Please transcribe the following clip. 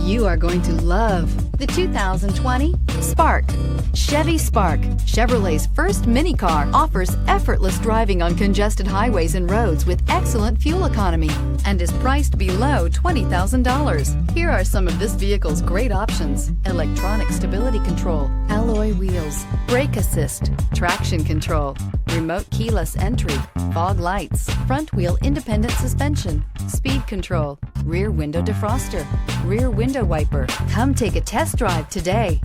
You are going to love the 2020 Spark. Chevy Spark, Chevrolet's first mini car, offers effortless driving on congested highways and roads with excellent fuel economy and is priced below $20,000. Here are some of this vehicle's great options: electronic stability control, alloy wheels, brake assist, traction control, remote keyless entry, fog lights, front wheel independent suspension, speed control, rear window defroster, rear window wiper. Come take a test drive today.